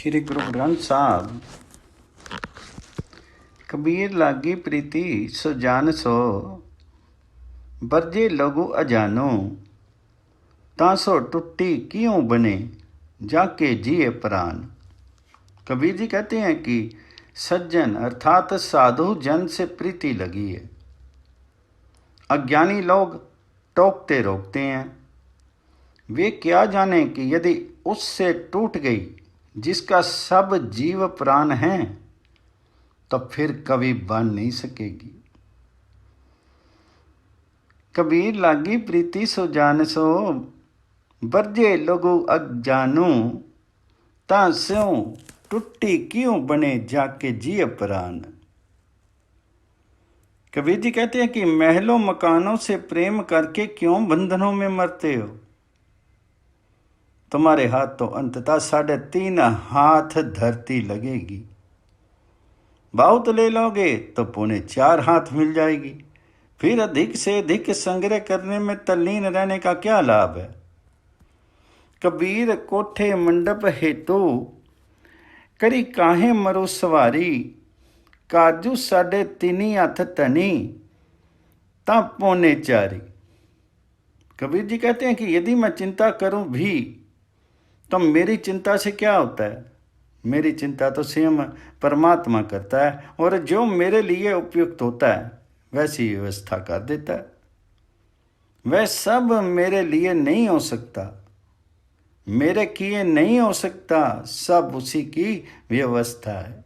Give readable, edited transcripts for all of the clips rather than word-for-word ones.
श्री गुरु ग्रंथ साहब। कबीर लागी प्रीति सो जान सो, बरजे लघु अजानो, तासो टुट्टी क्यों बने जाके जिए प्राण। कबीर जी कहते हैं कि सज्जन अर्थात साधु जन से प्रीति लगी है। अज्ञानी लोग टोकते रोकते हैं। वे क्या जाने कि यदि उससे टूट गई जिसका सब जीव प्राण है तो फिर कभी बन नहीं सकेगी। कबीर लागी प्रीति सो जान सो, बरजे लोगु अजानू, ता स्यों टुट्टी क्यों बने जाके जिए प्राण। कबीर जी कहते हैं कि महलों मकानों से प्रेम करके क्यों बंधनों में मरते हो। तुम्हारे हाथ तो अंततः 3.5 हाथ धरती लगेगी। बहुत ले लोगे तो 4.25 हाथ मिल जाएगी। फिर अधिक से अधिक संग्रह करने में तल्लीन रहने का क्या लाभ है। कबीर कोठे मंडप हेतु करी काहे मरो सवारी, काजू 3.5 हाथ तनी ता 4.25। कबीर जी कहते हैं कि यदि मैं चिंता करूं भी तो मेरी चिंता से क्या होता है। मेरी चिंता तो स्वयं परमात्मा करता है और जो मेरे लिए उपयुक्त होता है वैसी व्यवस्था कर देता है। वह सब मेरे लिए नहीं हो सकता, मेरे किए नहीं हो सकता, सब उसी की व्यवस्था है।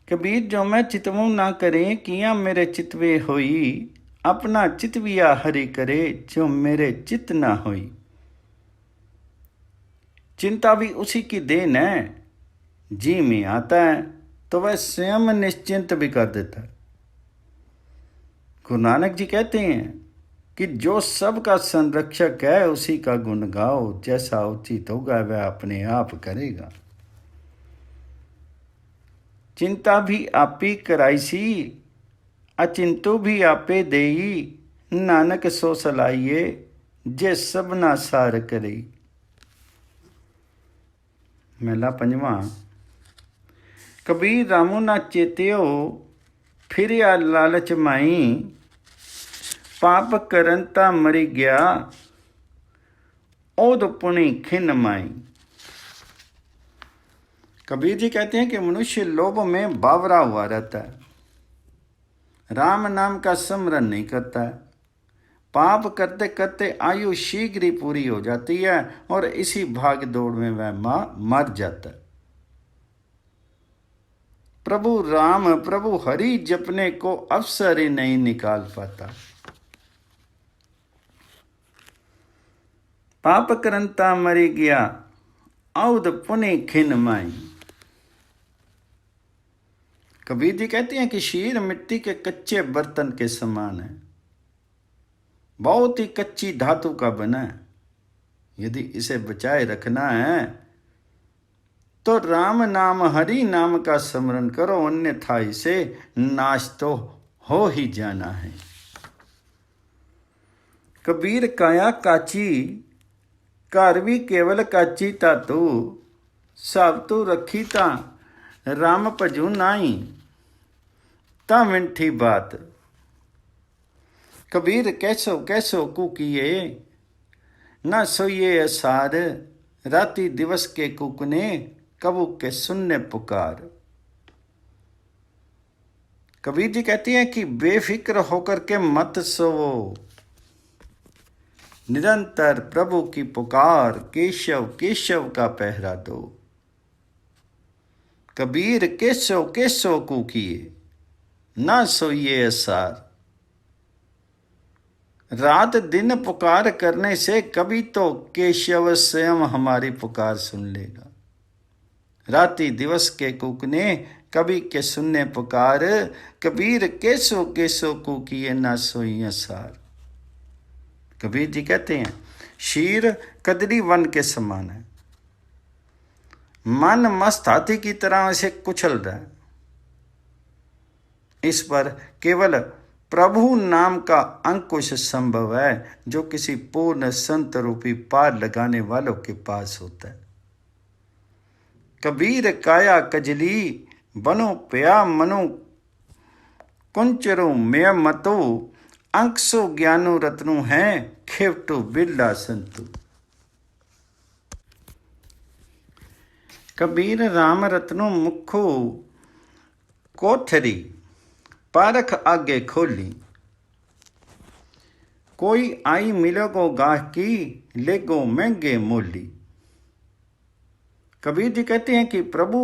कबीर जो मैं चितवूं ना करे किया मेरे चितवे होई, अपना चितविया हरि करे जो मेरे चित ना होई। चिंता भी उसी की देन है। जी में आता है तो वह स्वयं निश्चिंत भी कर देता है। गुरु नानक जी कहते हैं कि जो सबका संरक्षक है उसी का गुण गाओ, जैसा उचित होगा वह अपने आप करेगा। चिंता भी आपी कराईसी, अचिंतु भी आपे देई, नानक सो सलाइए जे सबना सार करे। मेला 5वां। कबीर रामू ना चेत्यो, फिर आ लालच माई, पाप करन ता मरी गया, ओद पुणी खिन माई। कबीर जी कहते हैं कि मनुष्य लोभ में बावरा हुआ रहता है, राम नाम का स्मरण नहीं करता है। पाप करते करते आयु शीघ्र ही पूरी हो जाती है और इसी भाग दौड़ में वह मर जाता है। प्रभु राम प्रभु हरि जपने को अवसर ही नहीं निकाल पाता। पाप करंता मरी गया, औद पुनि खिन माई। कबीर जी कहते हैं कि शीर मिट्टी के कच्चे बर्तन के समान है, बहुत ही कच्ची धातु का बना है। यदि इसे बचाए रखना है तो राम नाम हरि नाम का स्मरण करो, अन्यथा इसे नाश तो हो ही जाना है। कबीर काया काची, घर भी केवल काची तातू, सब तू रखी ता राम भजू नाई, ता मिठी बात। कबीर कैसो कैसो कुकिए, ना सोइए असार, राती दिवस के कुकने कबू के सुनने पुकार। कबीर जी कहती हैं कि बेफिक्र होकर के मत सोवो, निरंतर प्रभु की पुकार, केशव केशव का पहरा दो। कबीर केसो केसो कुकिए, ना सोइए असार। रात दिन पुकार करने से कभी तो केशव स्वयं हमारी पुकार सुन लेगा। राति दिवस के कुकने कभी के सुनने पुकार, कबीर केसो केसो कुकिए ना सोइए सार। कबीर जी कहते हैं शीर कदरी वन के समान है, मन मस्त हाथी की तरह इसे कुचल रहा है। इस पर केवल प्रभु नाम का अंकुश संभव है जो किसी पूर्ण संत रूपी पार लगाने वालों के पास होता है। कबीर काया कजली बनो पया मनु कुंचरु मेय मतु अंकसो ज्ञानु रत्नु है खेवटु बिरला संतु। कबीर राम रत्नु मुखो कोठरी पारख आगे खोली, कोई आई मिलोगो गाहकी लेगो महंगे मोली। कबीर जी कहते हैं कि प्रभु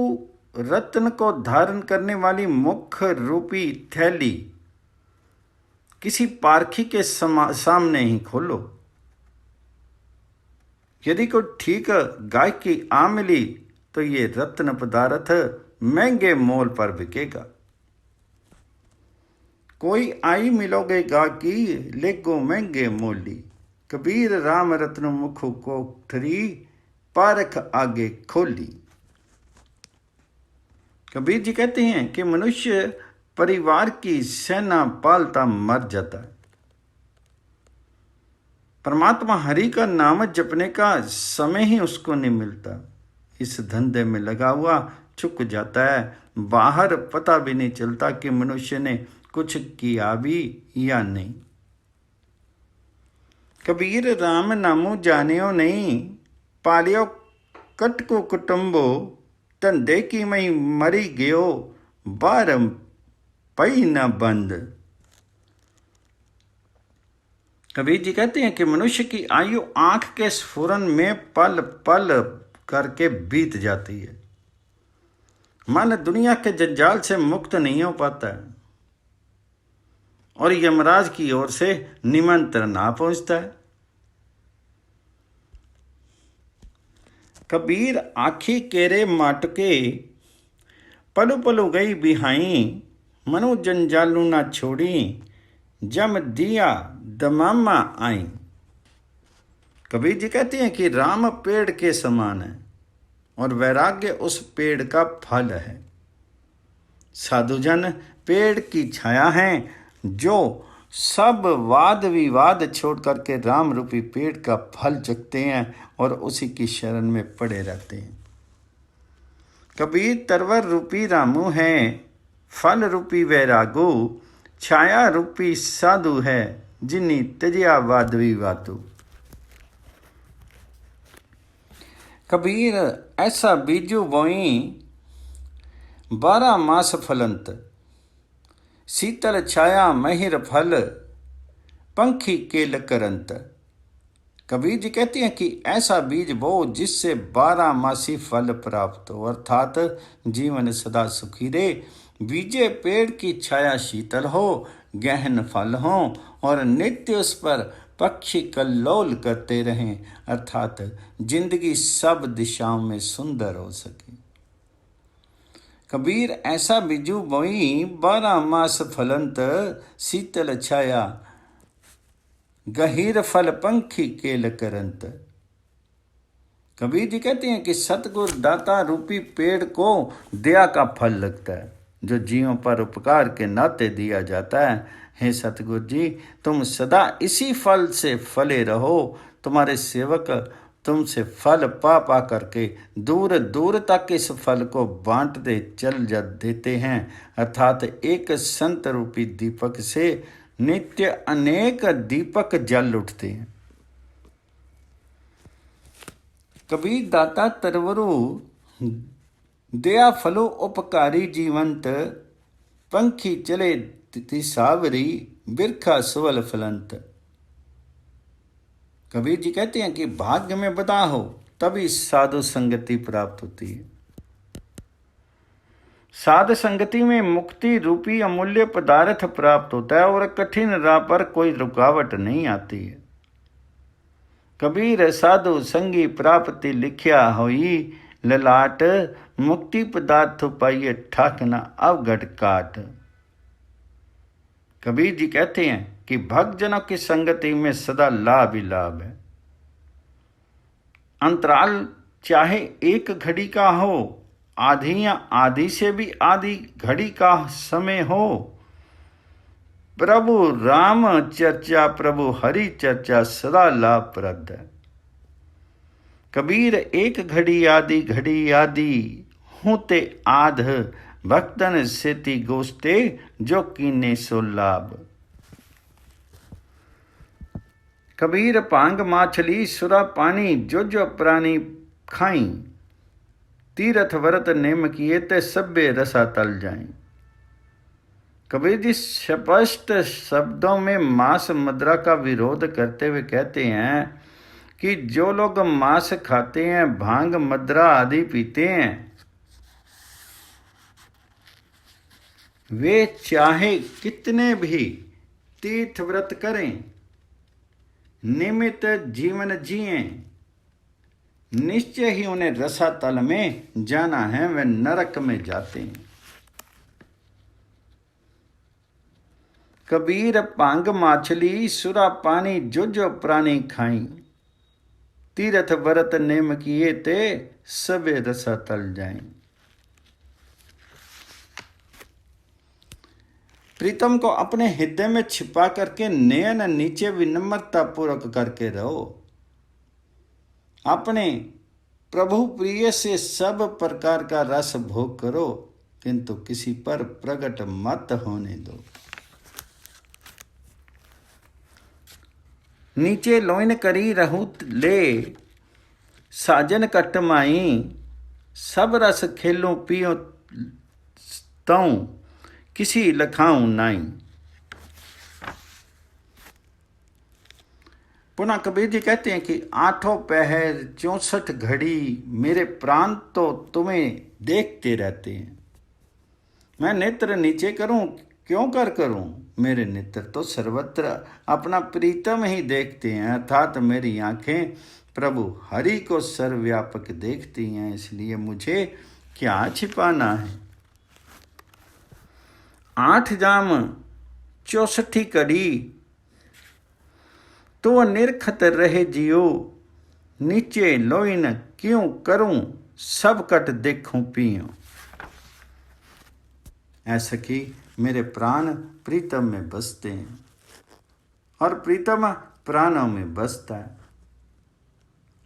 रत्न को धारण करने वाली मुख रूपी थैली किसी पारखी के सामने ही खोलो। यदि कोई ठीक गायकी आ मिली तो ये रत्न पदार्थ महंगे मोल पर बिकेगा। कोई आई मिलोगे गाकी लेगो महंगे मोली, कबीर राम रत्न मुखो कोठरी पारख आगे खोली। कबीर जी कहते हैं कि मनुष्य परिवार की सेना पालता मर जाता है, परमात्मा हरि का नाम जपने का समय ही उसको नहीं मिलता। इस धंधे में लगा हुआ चुक जाता है, बाहर पता भी नहीं चलता कि मनुष्य ने कुछ किया भी या नहीं। कबीर राम नामो जानियो नहीं, पालियो कटको कुटुंबो धंधे की मई मरी गयो बार पई न बंद। कबीर जी कहते हैं कि मनुष्य की आयु आंख के स्फुरन में पल पल करके बीत जाती है। मन दुनिया के जंजाल से मुक्त नहीं हो पाता है और यमराज की ओर से निमंत्रण ना पहुंचता है। कबीर आखी केरे माटके पलु पलु गई बिहाई, मनु जंजालू ना छोड़ी जम दिया दमामा आई। कबीर जी कहते हैं कि राम पेड़ के समान है और वैराग्य उस पेड़ का फल है। साधुजन पेड़ की छाया हैं जो सब वाद विवाद छोड़ करके राम रूपी पेड़ का फल चखते हैं और उसी की शरण में पड़े रहते हैं। कबीर तरवर रूपी रामू है, फल रूपी वैरागो, छाया रूपी साधु है जिन्नी तजिया वाद विवादु। कबीर ऐसा बीजू बोई 12 मास फलंत, शीतल छाया महिर फल पंखी केल करंत। कबीर जी कहते हैं कि ऐसा बीज बो जिससे 12 मासी फल प्राप्त हो, अर्थात जीवन सदा सुखी रहे। बीजे पेड़ की छाया शीतल हो, गहन फल हो और नित्य उस पर पक्षी कल्लोल करते रहें, अर्थात जिंदगी सब दिशाओं में सुंदर हो सके। कबीर ऐसा बिजू बोई 12 मास फलंत, शीतल छाया गहीर फल पंखी केल करंत। कबीर जी कहते हैं कि सतगुरु दाता रूपी पेड़ को दया का फल लगता है जो जीवों पर उपकार के नाते दिया जाता है। हे सतगुरु जी, तुम सदा इसी फल से फले रहो। तुम्हारे सेवक तुमसे फल पा पा करके दूर दूर तक इस फल को बांटते चल जा देते हैं, अर्थात एक संत रूपी दीपक से नित्य अनेक दीपक जल उठते हैं। कबीर दाता तरवरु दया फलो उपकारी जीवंत, पंखी चले तिसावरी बिरखा सुवल फलंत। कबीर जी कहते हैं कि भाग्य में बदा हो तभी साधु संगति प्राप्त होती है। साध संगति में मुक्ति रूपी अमूल्य पदार्थ प्राप्त होता है और कठिन राह पर कोई रुकावट नहीं आती है। कबीर साधु संगी प्राप्ति लिखिया होई, ललाट मुक्ति पदार्थ पाइए ठाकना अवगढ़ काट। कबीर जी कहते हैं कि भक्तजनों की संगति में सदा लाभ ही लाभ है। अंतराल चाहे एक घड़ी का हो, आधी या आधी से भी आधी घड़ी का समय हो, प्रभु राम चर्चा प्रभु हरि चर्चा सदा लाभप्रद है। कबीर एक घड़ी आदि होते आध भक्तन सेति गोष्टे जो कीने सो लाभ। कबीर भांग माछली सुरा पानी जो प्राणी खाई, तीर्थ व्रत नेम किए ते सभ्य रसा तल जाएं। कबीर जी स्पष्ट शब्दों में मांस मदिरा का विरोध करते हुए कहते हैं कि जो लोग मांस खाते हैं, भांग मदिरा आदि पीते हैं, वे चाहे कितने भी तीर्थ व्रत करें, नियमित जीवन जिए, निश्चय ही उन्हें रसातल में जाना है, वे नरक में जाते हैं। कबीर भांग माछली सुरा पानी जो प्राणी खाई, तीर्थ व्रत नेम किए ते सबे रसातल जाएं। प्रीतम को अपने हृदय में छिपा करके नयन नीचे विनम्रता पूर्वक करके रहो। अपने प्रभु प्रिय से सब प्रकार का रस भोग करो, किंतु किसी पर प्रकट मत होने दो। नीचे लोइन करी रहूत ले, साजन कटमाई, सब रस खेलो पियो तऊ, किसी लखाऊं नाई। पुनः कबीर जी कहते हैं कि आठों पहर 64 घड़ी मेरे प्राण तो तुम्हें देखते रहते हैं। मैं नेत्र नीचे करूं क्यों करूं, मेरे नेत्र तो सर्वत्र अपना प्रीतम ही देखते हैं, अर्थात मेरी आंखें प्रभु हरि को सर्वव्यापक देखती हैं, इसलिए मुझे क्या छिपाना है। 8 जाम 64 कड़ी तो निरखत रहे जियो, नीचे लोइन क्यों करूं सब कट देखूं पियो। ऐसा कि मेरे प्राण प्रीतम में बसते हैं और प्रीतम प्राणों में बसता है।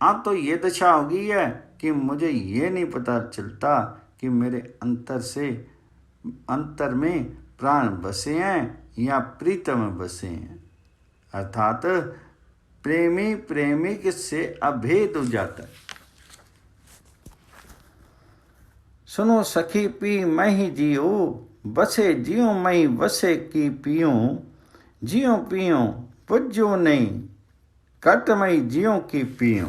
अब तो ये दशा हो गई है कि मुझे ये नहीं पता चलता कि मेरे अंतर में प्राण बसे हैं या प्रीतम बसे हैं, अर्थात प्रेमी प्रेमिक से अभेद हो जाता है। सुनो सखी पी मैं ही जियो, बसे जियो मैं वसे की पियो, जियो पियो पुज्यो नहीं, कट मैं जियो की पियो।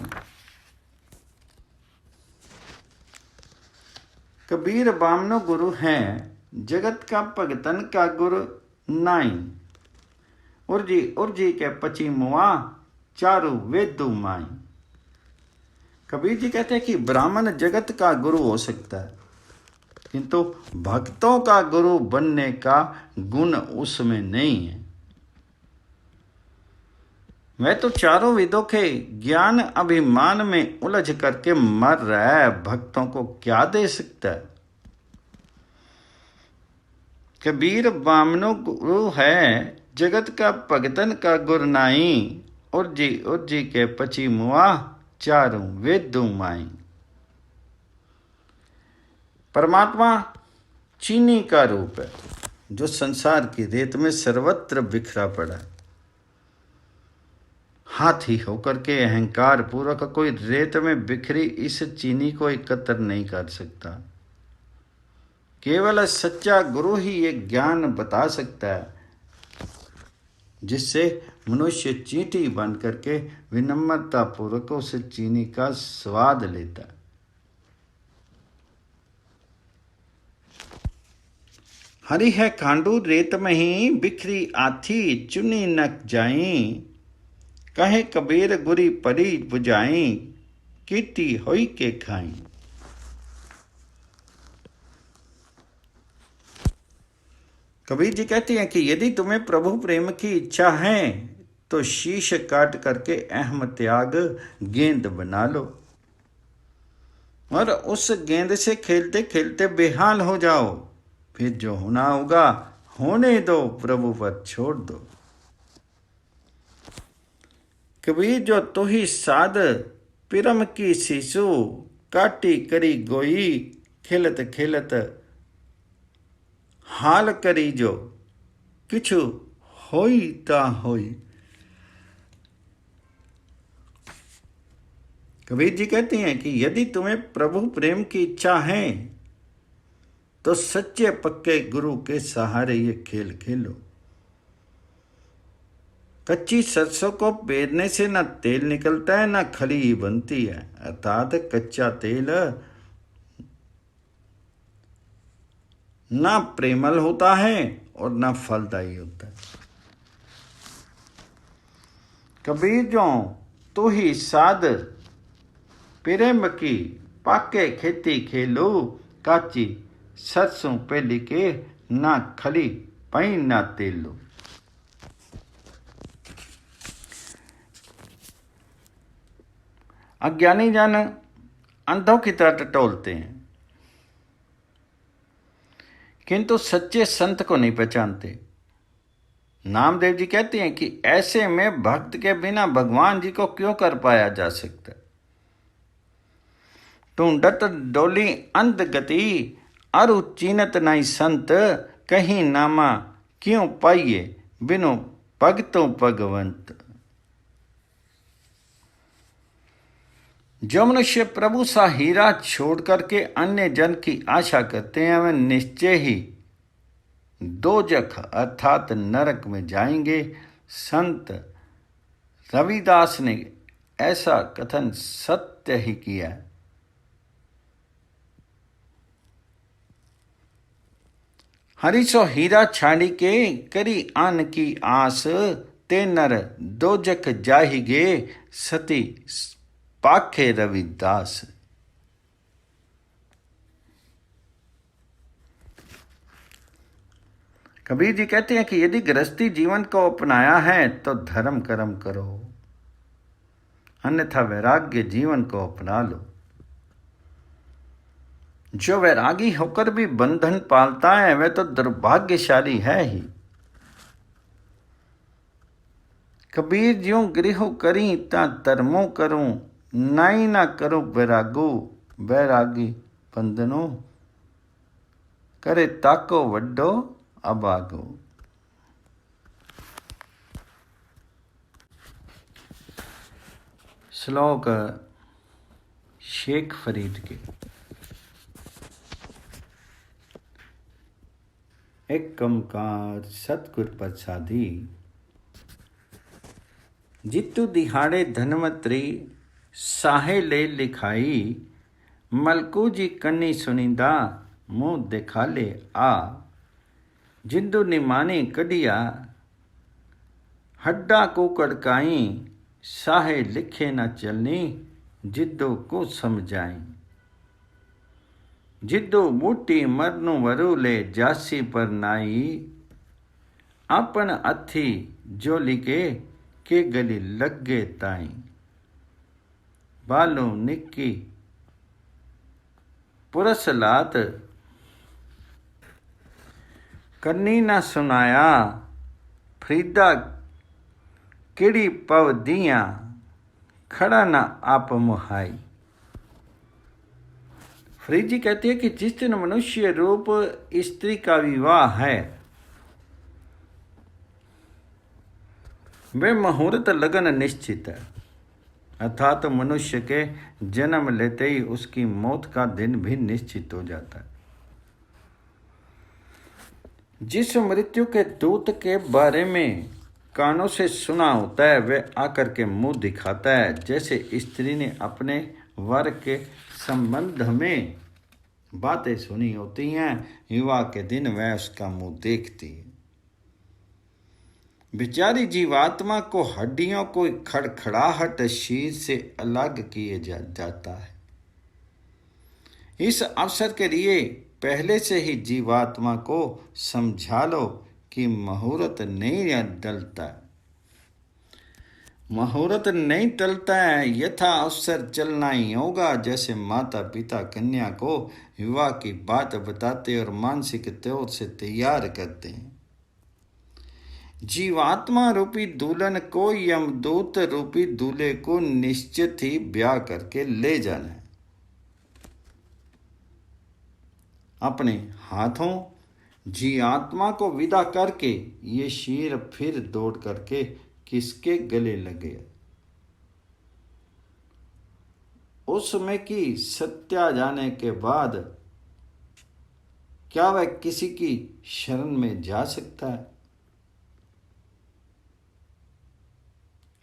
कबीर बामनो गुरु है, जगत का भगतन का गुरु नाई, उर्जी के पची मुआ, चारु वेदु माई। कबीर जी कहते हैं कि ब्राह्मण जगत का गुरु हो सकता है, किंतु भक्तों का गुरु बनने का गुण उसमें नहीं है। वह तो चारों वेदों के ज्ञान अभिमान में उलझ करके मर रहा है, भक्तों को क्या दे सकता है। कबीर बामनो गुरु है, जगत का भगतन का गुर नाई, उर्जी के पची मुआ, चारू वेदु माई। परमात्मा चीनी का रूप है, जो संसार की रेत में सर्वत्र बिखरा पड़ा है। हाथी होकर के अहंकार पूर्वक कोई रेत में बिखरी इस चीनी को एकत्र नहीं कर सकता। केवल सच्चा गुरु ही ये ज्ञान बता सकता है, जिससे मनुष्य चींटी बन करके विनम्रता पूर्वक उस चीनी का स्वाद लेता है। हरि है खांडू रेत में ही बिखरी आथी, चुनी नक जाई, कहे कबीर गुरी परी बुझाई, कीटी होई के खाई। कबीर जी कहते हैं कि यदि तुम्हें प्रभु प्रेम की इच्छा है तो शीश काट करके अहम त्याग गेंद बना लो और उस गेंद से खेलते खेलते बेहाल हो जाओ, फिर जो होना होगा होने दो, प्रभु पर छोड़ दो। कबीर जो तू ही साध पिरम की शिशु, काटी करी गोई, खेलत खेलत हाल करी जो, किछु होई ता होई। कबीर जी कहते हैं कि यदि तुम्हें प्रभु प्रेम की इच्छा है तो सच्चे पक्के गुरु के सहारे ये खेल खेलो। कच्ची सरसों को पेरने से न तेल निकलता है, न खली ही बनती है। अर्थात कच्चा तेल ना प्रेमल होता है और ना फलदायी होता है। कबीर जो तू ही साध प्रेम की, पाके खेती खेलो, काची सरसों पे लिखे, ना खली पई ना तेलो। अज्ञानी जन अंधों की तरह टटोलते हैं, किंतु सच्चे संत को नहीं पहचानते। नामदेव जी कहते हैं कि ऐसे में भक्त के बिना भगवान जी को क्यों कर पाया जा सकता। ढूंढत डोली अंध गति, अरु चीनत नहीं संत, कहीं नामा क्यों पाइए, बिनु भगतों भगवंत। जो मनुष्य प्रभु सा हीरा छोड़ करके अन्य जन की आशा करते हैं, वे निश्चय ही दोजख अर्थात नरक में जाएंगे। संत रविदास ने ऐसा कथन सत्य ही किया। हरिसो हीरा छाड़ी के, करी आन की आस, ते नर दोजख जाहिगे, सती पाखे रविदास। कबीर जी कहते हैं कि यदि गृहस्थी जीवन को अपनाया है तो धर्म कर्म करो, अन्यथा वैराग्य जीवन को अपना लो। जो वैरागी होकर भी बंधन पालता है वह तो दुर्भाग्यशाली है ही। कबीर ज्यों गृह करी ता धर्मों करूं, नाई ना करो वैरागो, वैरागी बंधनो करे ताको वड्डो अभागो। श्लोक शेख फरीद के। एक कमकार सतगुर प्रसादी, जितु दिहाड़े धनवंतरी, साहे ले लिखाई, मलकू जी कन्नी सुनिंदा, मुंह दिखा ले आ, जिंदू निमानी कढ़िया, हड्डा को कड़काई, साहे लिखे न चलनी, जिद्दो को समझाई। जिद्दो बूटी मरनु वरू ले, जासी पर नाई, अपन अथी जो लिखे, के गली लगे ताई। बालो निक्की पुरस लात, कन्नी ना सुनाया, फरीदा किड़ी पव दिया, खड़ा ना आप मुहाई। फरीद जी कहते हैं कि जिस दिन मनुष्य रूप स्त्री का विवाह है, वे मुहूर्त लगन निश्चित है। अर्थात तो मनुष्य के जन्म लेते ही उसकी मौत का दिन भी निश्चित हो जाता है। जिस मृत्यु के दूत के बारे में कानों से सुना होता है, वह आकर के मुंह दिखाता है। जैसे स्त्री ने अपने वर के संबंध में बातें सुनी होती हैं, विवाह के दिन वह उसका मुंह देखती है। बेचारी जीवात्मा को हड्डियों को खड़खड़ाहट शीर से अलग किए जाता है। इस अवसर के लिए पहले से ही जीवात्मा को समझा लो कि मुहूर्त नहीं टलता, मुहूर्त नहीं टलता है, यथा अवसर चलना ही होगा। जैसे माता पिता कन्या को विवाह की बात बताते और मानसिक तौर से तैयार करते हैं, जीवात्मा रूपी दुल्हन को यमदूत रूपी दूल्हे को निश्चित ही ब्याह करके ले जाना है। अपने हाथों जीवात्मा को विदा करके ये शेर फिर दौड़ करके किसके गले लग गया। उस समय की सत्या जाने के बाद क्या वह किसी की शरण में जा सकता है?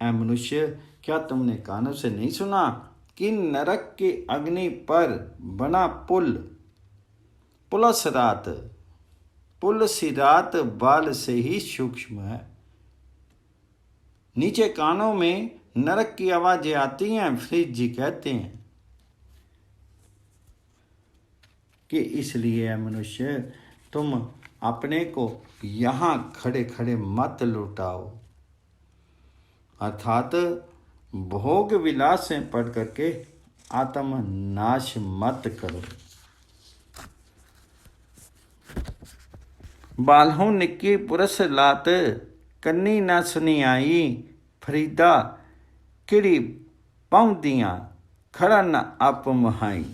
ऐ मनुष्य, क्या तुमने कानों से नहीं सुना कि नरक की अग्नि पर बना पुल पुल सिरात बाल से ही सूक्ष्म है। नीचे कानों में नरक की आवाजें आती हैं। फ्रीज जी कहते हैं कि इसलिए मनुष्य, तुम अपने को यहाँ खड़े खड़े मत लुटाओ, अर्थात भोग विलास से पढ़ करके आत्म नाश मत करो। बाल्हों निक्की पुरस लात कन्नी न सुनी आई, फरीदा किड़ी पाउंदियां खड़ा न आप महाई।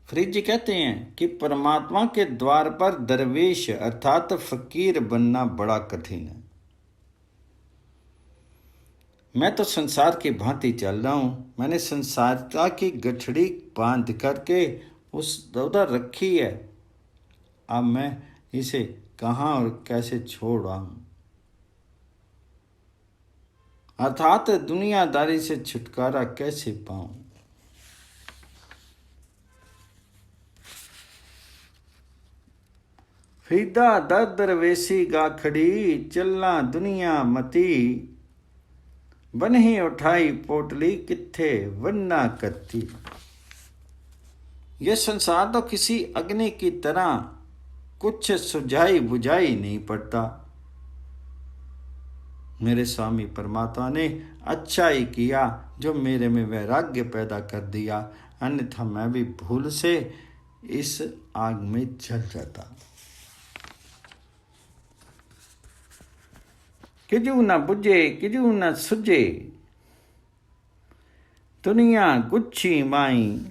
फरीद जी कहते हैं कि परमात्मा के द्वार पर दरवेश अर्थात फकीर बनना बड़ा कठिन है। मैं तो संसार की भांति चल रहा हूँ। मैंने संसारता की गठड़ी बांध करके उस उधर रखी है। अब मैं इसे कहाँ और कैसे छोड़ आऊँ, अर्थात दुनियादारी से छुटकारा कैसे पाऊँ। फरीदा दर दरवेसी गाखड़ी, चलना दुनिया मती, बन्ही उठाई पोटली कित्थे वन्ना करती। यह संसार तो किसी अग्नि की तरह कुछ सुझाई बुझाई नहीं पड़ता। मेरे स्वामी परमात्मा ने अच्छा ही किया जो मेरे में वैराग्य पैदा कर दिया, अन्यथा मैं भी भूल से इस आग में जल जाता। किजू न बुझे किजू न सुझे, दुनिया गुच्छी माई,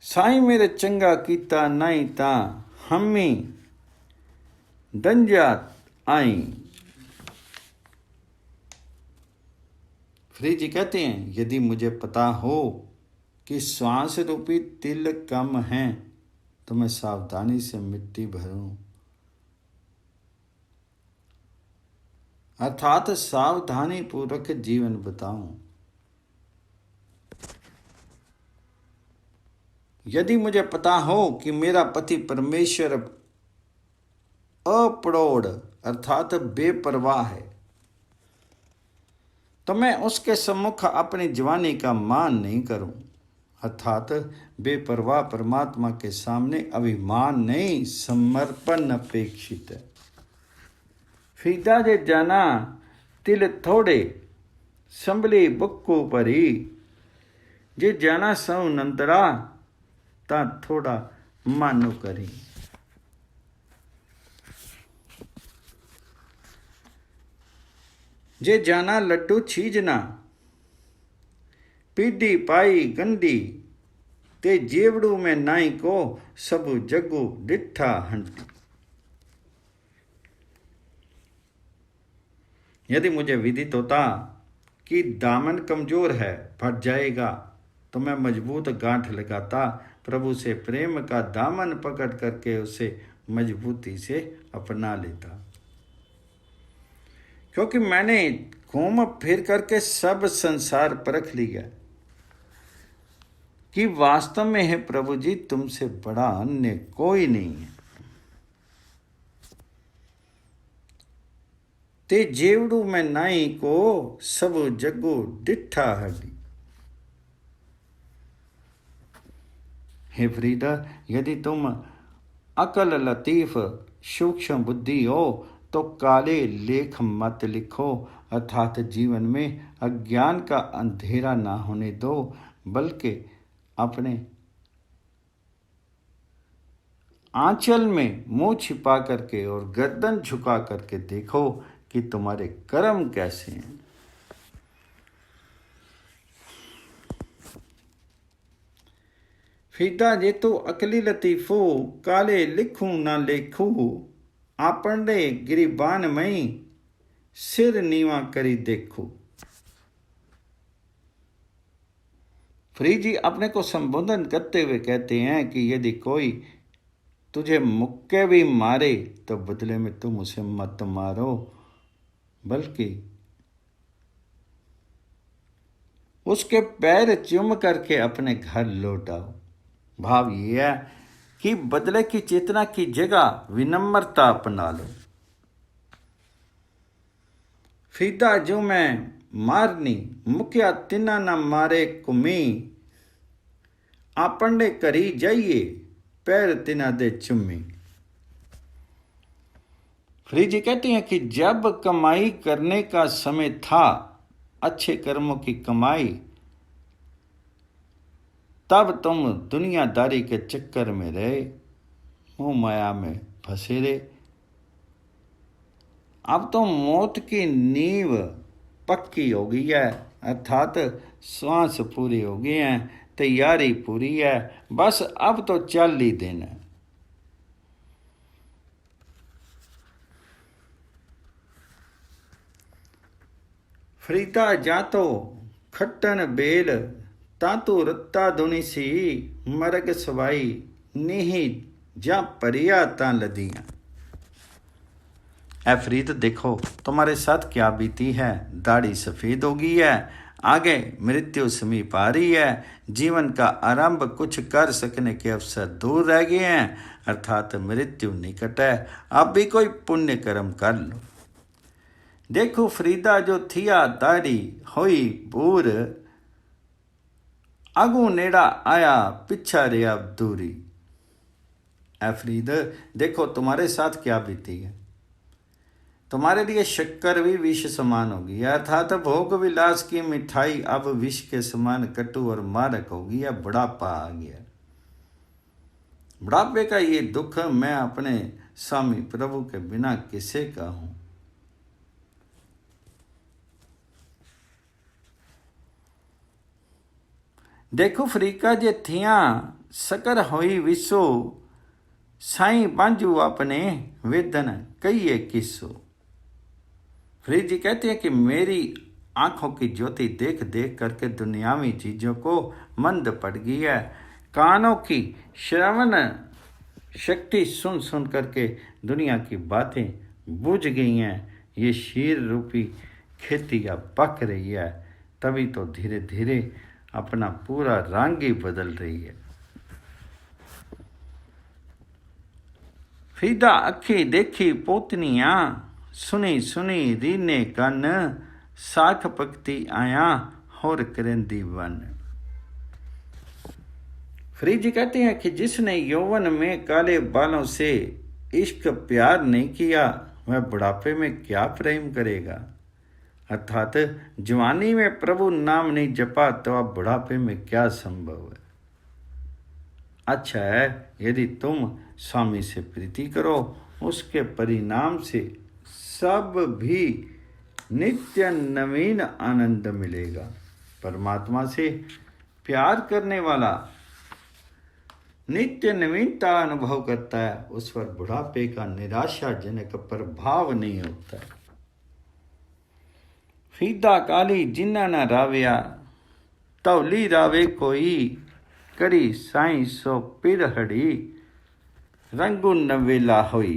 साईं मेरे चंगा कीता नाई ता हमी डंजा आई। फ्रीद जी कहते हैं, यदि मुझे पता हो कि श्वास रूपी तिल कम है तो मैं सावधानी से मिट्टी भरूं, अर्थात सावधानी पूर्वक जीवन बताऊं। यदि मुझे पता हो कि मेरा पति परमेश्वर अप्रौढ़ अर्थात बेपरवाह है, तो मैं उसके सम्मुख अपनी जवानी का मान नहीं करूं, अर्थात बेपरवाह परमात्मा के सामने अभिमान नहीं, समर्पण अपेक्षित है। फरीदा जे जाना तिल थोड़े, संभली बुक्कू भरी, जे जाना सौ नंदड़ा ता थोड़ा मानो करी। जे जाना लड्डू छीजना, पीढ़ी पाई गंडी, ते जेवड़ू में नाई को सब जगू डिठा हंटी। यदि मुझे विदित होता कि दामन कमजोर है, फट जाएगा, तो मैं मजबूत गांठ लगाता, प्रभु से प्रेम का दामन पकड़ करके उसे मजबूती से अपना लेता। क्योंकि मैंने घूम फिर करके सब संसार परख लिया कि वास्तव में है प्रभु जी, तुमसे बड़ा अन्य कोई नहीं है। ते जेवड़ू में नाई को सब जगो डिठा हडी। हे फरीदा, यदि तुम अकल लतीफ सूक्ष्म बुद्धि हो तो काले लेख मत लिखो, अर्थात जीवन में अज्ञान का अंधेरा ना होने दो, बल्कि अपने आंचल में मुंह छिपा करके और गर्दन झुका करके देखो कि तुम्हारे कर्म कैसे हैं। फीदा जे तो अकली लतीफो काले लिखूं ना लेखू आपने गिरिबान मई सिर नीवा करी देखो। फरीद जी अपने को संबोधन करते हुए कहते हैं कि यदि कोई तुझे मुक्के भी मारे तो बदले में तुम उसे मत मारो, बल्कि उसके पैर चूम करके अपने घर लौट आओ। भाव ये है कि बदले की चेतना की जगह विनम्रता अपना लो। फीदा जो मैं मारनी मुखिया तिना न मारे कुमी आपने करी जाइए पैर तिना दे चुम्मी। फरीद जी कहते हैं कि जब कमाई करने का समय था, अच्छे कर्मों की कमाई, तब तुम दुनियादारी के चक्कर में रहे, मोह माया में फंसे रहे। अब तो मौत की नींव पक्की हो गई है, अर्थात सांस पूरी हो गई है, तैयारी पूरी है, बस अब तो चल ही देना। फरीदा जा तो खट्टन बेल तातू रत्ता दुनी सी मरग सवाई नीही जा परिया ता लदियां। ऐ फरीद देखो तुम्हारे साथ क्या बीती है। दाढ़ी सफ़ेद हो गई है, आगे मृत्यु समीप आ रही है, जीवन का आरंभ कुछ कर सकने के अवसर दूर रह गए हैं, अर्थात मृत्यु निकट है। अब भी कोई पुण्य कर्म कर लो। देखो फरीदा जो थिया दाढ़ी होई बूर अगू नेड़ा आया पिछा रिया दूरी। ऐ फरीद देखो तुम्हारे साथ क्या बीती है। तुम्हारे लिए शक्कर भी विष समान होगी, अर्थात भोग विलास की मिठाई अब विष के समान कटु और मारक होगी। या बुढ़ापा आ गया। बुढ़ापे का ये दुख मैं अपने स्वामी प्रभु के बिना किसे कहूं। देखो फरीका जे थिया सकर होई विसो साईं बांजू अपने वेदन कहिए किसो। फरीद जी कहते हैं कि मेरी आंखों की ज्योति देख देख करके दुनियावी चीज़ों को मंद पड़ गई है, कानों की श्रवण शक्ति सुन सुन करके दुनिया की बातें बुझ गई हैं। ये शीर रूपी खेती अब पक रही है, तभी तो धीरे धीरे अपना पूरा रंग ही बदल रही है। फरीदा अखी देखी पोतनियां सुनी सुनी रीने कन साख पकती आया होर करेंदी वन। फरीद जी कहते हैं कि जिसने यौवन में काले बालों से इश्क प्यार नहीं किया वह बुढ़ापे में क्या प्रेम करेगा, अर्थात जवानी में प्रभु नाम नहीं जपा तो अब बुढ़ापे में क्या संभव है। अच्छा है यदि तुम स्वामी से प्रीति करो, उसके परिणाम से सब भी नित्य नवीन आनंद मिलेगा। परमात्मा से प्यार करने वाला नित्य नवीनता अनुभव करता है, उस पर बुढ़ापे का निराशाजनक प्रभाव नहीं होता है। फीदा काली जिन्ना न राविया तौली रावे कोई करी साई सो पिर हड़ी रंगू नवेला होई।